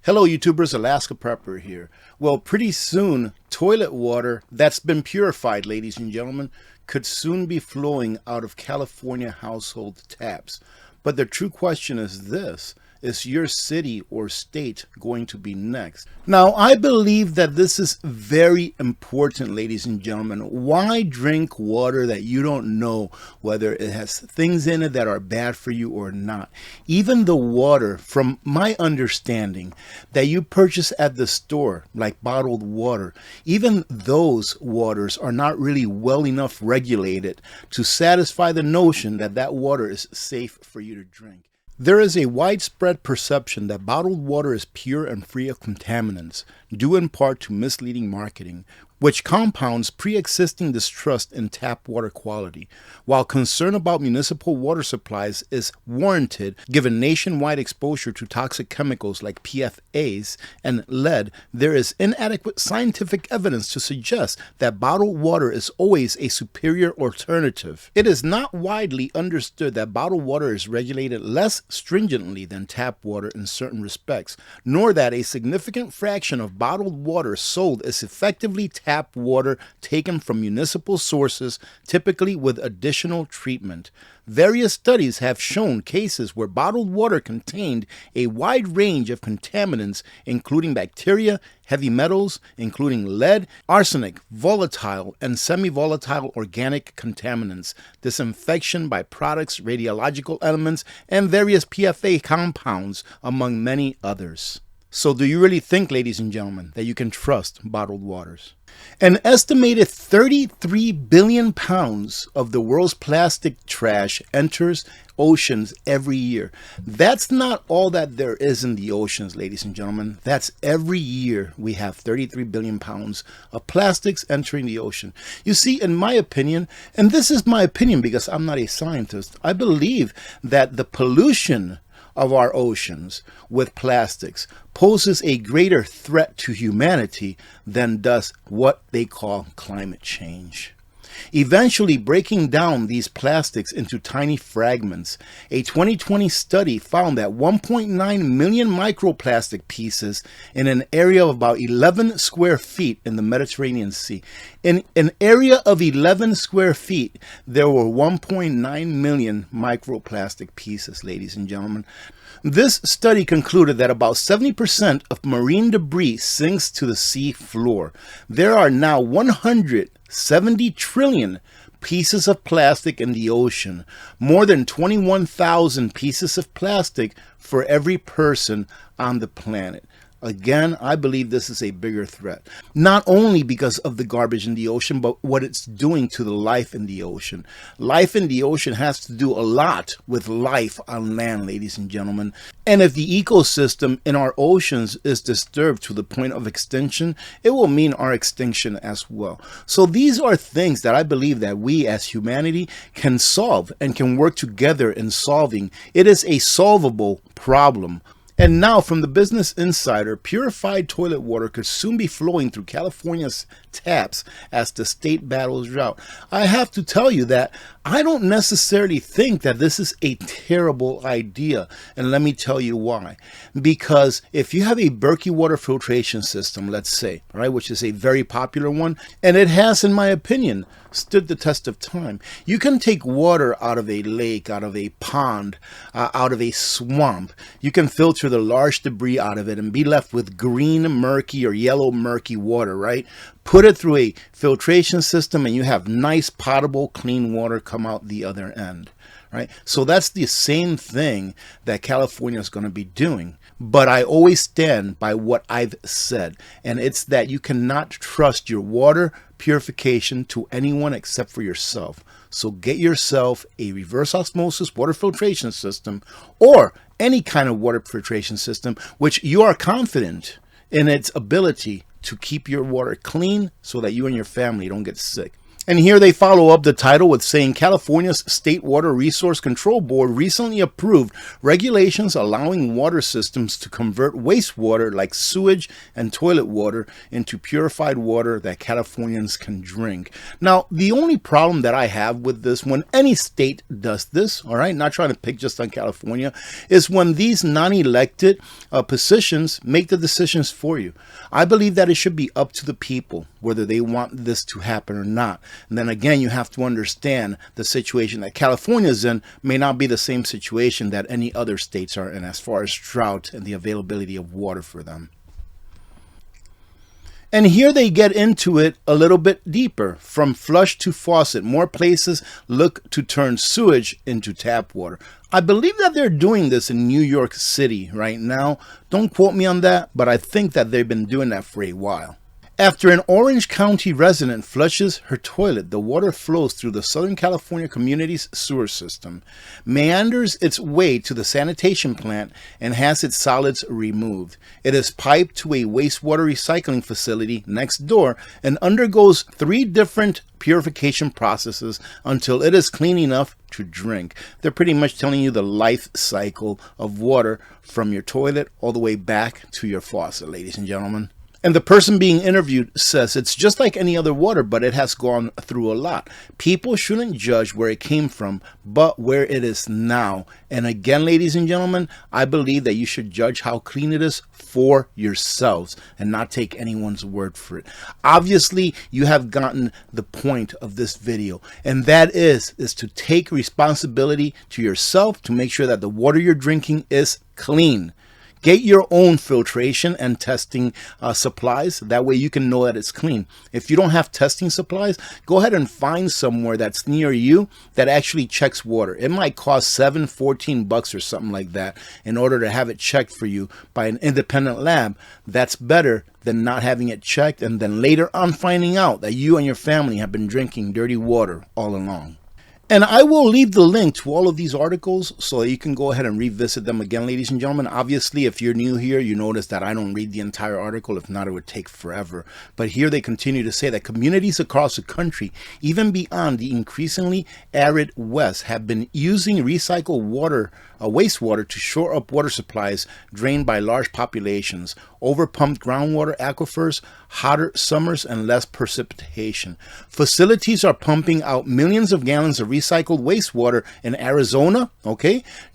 Hello YouTubers, Alaska Prepper here. Well, pretty soon, toilet water that's been purified, ladies and gentlemen, could soon be flowing out of California household taps. But the true question is this: is your city or state going to be next? Now, I believe that this is very important, ladies and gentlemen. Why drink water that you don't know whether it has things in it that are bad for you or not? Even the water, from my understanding, that you purchase at the store, like bottled water, even those waters are not really well enough regulated to satisfy the notion that that water is safe for you to drink. There is a widespread perception that bottled water is pure and free of contaminants, due in part to misleading marketing, which compounds pre-existing distrust in tap water quality. While concern about municipal water supplies is warranted, given nationwide exposure to toxic chemicals like PFAS and lead, there is inadequate scientific evidence to suggest that bottled water is always a superior alternative. It is not widely understood that bottled water is regulated less stringently than tap water in certain respects, nor that a significant fraction of bottled water sold is effectively tap water taken from municipal sources, typically with additional treatment. Various studies have shown cases where bottled water contained a wide range of contaminants, including bacteria, heavy metals, including lead, arsenic, volatile and semi-volatile organic contaminants, disinfection by products, radiological elements, and various PFA compounds, among many others. So do you really think, ladies and gentlemen, that you can trust bottled waters? An estimated 33 billion pounds of the world's plastic trash enters oceans every year. That's not all that there is in the oceans, ladies and gentlemen. That's every year we have 33 billion pounds of plastics entering the ocean. You see, in my opinion, and this is my opinion because I'm not a scientist, I believe that the pollution of our oceans with plastics poses a greater threat to humanity than does what they call climate change. Eventually breaking down these plastics into tiny fragments, a 2020 study found that 1.9 million microplastic pieces in an area of about 11 square feet in the Mediterranean Sea. In an area of 11 square feet, there were 1.9 million microplastic pieces, ladies and gentlemen. This study concluded that about 70% of marine debris sinks to the sea floor. There are now 170 trillion pieces of plastic in the ocean, more than 21,000 pieces of plastic for every person on the planet. Again, I believe this is a bigger threat, not only because of the garbage in the ocean, but what it's doing to the life in the ocean. Life in the ocean has to do a lot with life on land, ladies and gentlemen. And if the ecosystem in our oceans is disturbed to the point of extinction, it will mean our extinction as well. So these are things that I believe that we as humanity can solve and can work together in solving. It is a solvable problem. And now, from the Business Insider, purified toilet water could soon be flowing through California's taps as the state battles drought. I have to tell you that I don't necessarily think that this is a terrible idea. And let me tell you why. Because if you have a Berkey water filtration system, let's say, right, which is a very popular one, and it has, in my opinion, stood the test of time. You can take water out of a lake, out of a pond, out of a swamp. You can filter the large debris out of it and be left with green, murky, or yellow, murky water, right? Put it through a filtration system and you have nice, potable, clean water come out the other end, right? So that's the same thing that California is going to be doing. But I always stand by what I've said, and it's that you cannot trust your water purification to anyone except for yourself. So get yourself a reverse osmosis water filtration system or any kind of water filtration system which you are confident in its ability to keep your water clean so that you and your family don't get sick. And here they follow up the title with saying California's State Water Resource Control Board recently approved regulations allowing water systems to convert wastewater like sewage and toilet water into purified water that Californians can drink. Now, the only problem that I have with this, when any state does this, all right, not trying to pick just on California, is when these non-elected positions make the decisions for you. I believe that it should be up to the people whether they want this to happen or not. And then again, you have to understand the situation that California is in may not be the same situation that any other states are in as far as drought and the availability of water for them. And here they get into it a little bit deeper. From flush to faucet, more places look to turn sewage into tap water. I believe that they're doing this in New York City right now. Don't quote me on that, but I think that they've been doing that for a while. After an Orange County resident flushes her toilet, the water flows through the Southern California community's sewer system, meanders its way to the sanitation plant, and has its solids removed. It is piped to a wastewater recycling facility next door and undergoes 3 different purification processes until it is clean enough to drink. They're pretty much telling you the life cycle of water from your toilet all the way back to your faucet, ladies and gentlemen. And the person being interviewed says it's just like any other water, but it has gone through a lot. People shouldn't judge where it came from, but where it is now. And again, ladies and gentlemen, I believe that you should judge how clean it is for yourselves and not take anyone's word for it. Obviously, you have gotten the point of this video, and that is to take responsibility to yourself to make sure that the water you're drinking is clean. Get your own filtration and testing supplies. That way you can know that it's clean. If you don't have testing supplies, go ahead and find somewhere that's near you that actually checks water. It might cost $14 or something like that in order to have it checked for you by an independent lab. That's better than not having it checked and then later on finding out that you and your family have been drinking dirty water all along. And I will leave the link to all of these articles so that you can go ahead and revisit them again, ladies and gentlemen. Obviously, if you're new here, you notice that I don't read the entire article. If not, it would take forever. But here they continue to say that communities across the country, even beyond the increasingly arid West, have been using recycled water, wastewater to shore up water supplies drained by large populations, overpumped groundwater aquifers, hotter summers, and less precipitation. Facilities are pumping out millions of gallons of recycled wastewater in Arizona,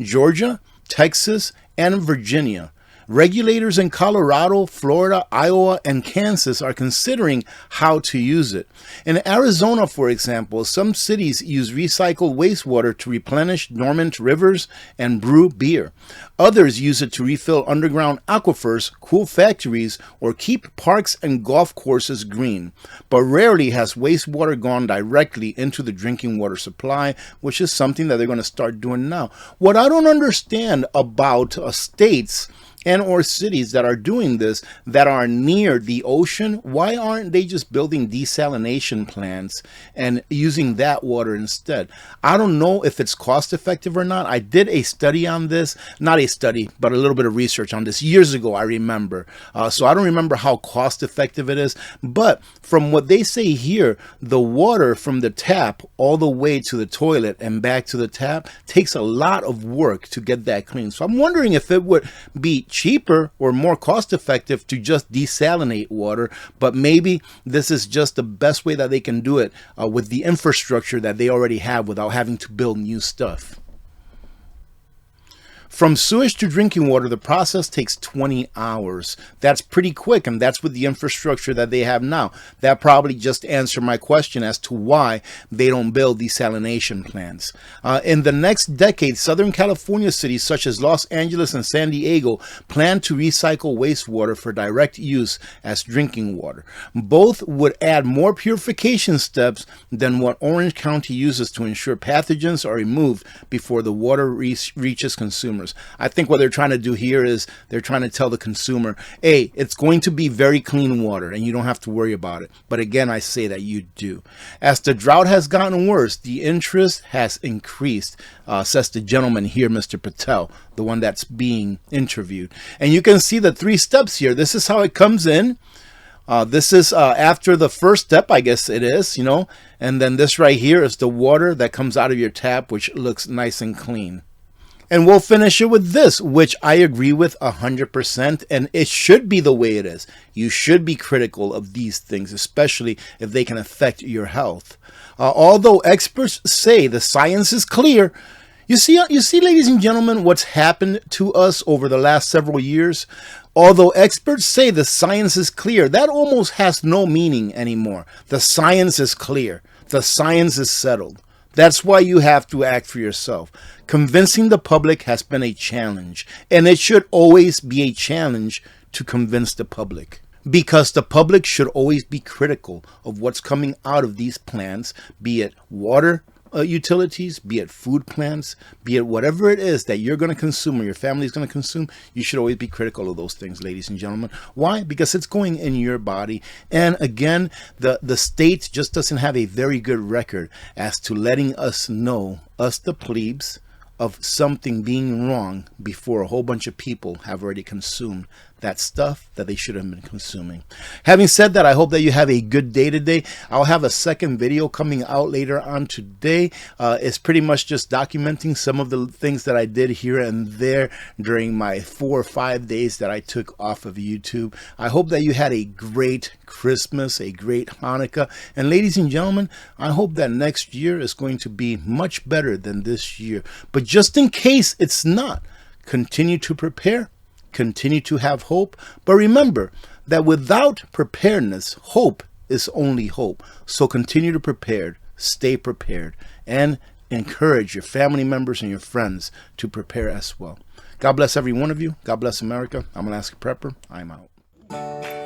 Georgia, Texas, and Virginia. Regulators in Colorado, Florida, Iowa, and Kansas are considering how to use it. In Arizona, for example, some cities use recycled wastewater to replenish dormant rivers and brew beer. Others use it to refill underground aquifers, cool factories, or keep parks and golf courses green. But rarely has wastewater gone directly into the drinking water supply, which is something that they're going to start doing now. What I don't understand about states and or cities that are doing this, that are near the ocean, why aren't they just building desalination plants and using that water instead? I don't know if it's cost effective or not. I did a study on this, not a study, but a little bit of research on this years ago, I remember. So I don't remember how cost effective it is, but from what they say here, the water from the tap all the way to the toilet and back to the tap takes a lot of work to get that clean. So I'm wondering if it would be cheaper or more cost effective to just desalinate water, but maybe this is just the best way that they can do it with the infrastructure that they already have without having to build new stuff. From sewage to drinking water, the process takes 20 hours. That's pretty quick, and that's with the infrastructure that they have now. That probably just answered my question as to why they don't build desalination plants. In the next decade, Southern California cities such as Los Angeles and San Diego plan to recycle wastewater for direct use as drinking water. Both would add more purification steps than what Orange County uses to ensure pathogens are removed before the water reaches consumers. I think what they're trying to do here is they're trying to tell the consumer, hey, it's going to be very clean water and you don't have to worry about it. But again, I say that you do. As the drought has gotten worse, the interest has increased, says the gentleman here, Mr. Patel, the one that's being interviewed. And you can see the 3 steps here. This is how it comes in. This is after the first step, I guess it is, you know. And then this right here is the water that comes out of your tap, which looks nice and clean. And we'll finish it with this, which I agree with 100%, and it should be the way it is. You should be critical of these things, especially if they can affect your health. Although experts say the science is clear, you see, ladies and gentlemen, what's happened to us over the last several years? Although experts say the science is clear, that almost has no meaning anymore. The science is clear. The science is settled. That's why you have to act for yourself. Convincing the public has been a challenge, and it should always be a challenge to convince the public. Because the public should always be critical of what's coming out of these plants, be it water utilities, be it food plants, be it whatever it is that you're going to consume or your family is going to consume. You should always be critical of those things, ladies and gentlemen. Why? Because it's going in your body. And again, the state just doesn't have a very good record as to letting us know, us the plebes, of something being wrong before a whole bunch of people have already consumed that stuff that they should have been consuming. Having said that, I hope that you have a good day today. I'll have a second video coming out later on today. It's pretty much just documenting some of the things that I did here and there during my 4 or 5 days that I took off of YouTube. I hope that you had a great Christmas, a great Hanukkah. And ladies and gentlemen, I hope that next year is going to be much better than this year. But just in case it's not, continue to prepare. Continue to have hope, but remember that without preparedness, hope is only hope. So continue to prepare, stay prepared, and encourage your family members and your friends to prepare as well. God bless every one of you. God bless America. I'm Alaska Prepper. I'm out.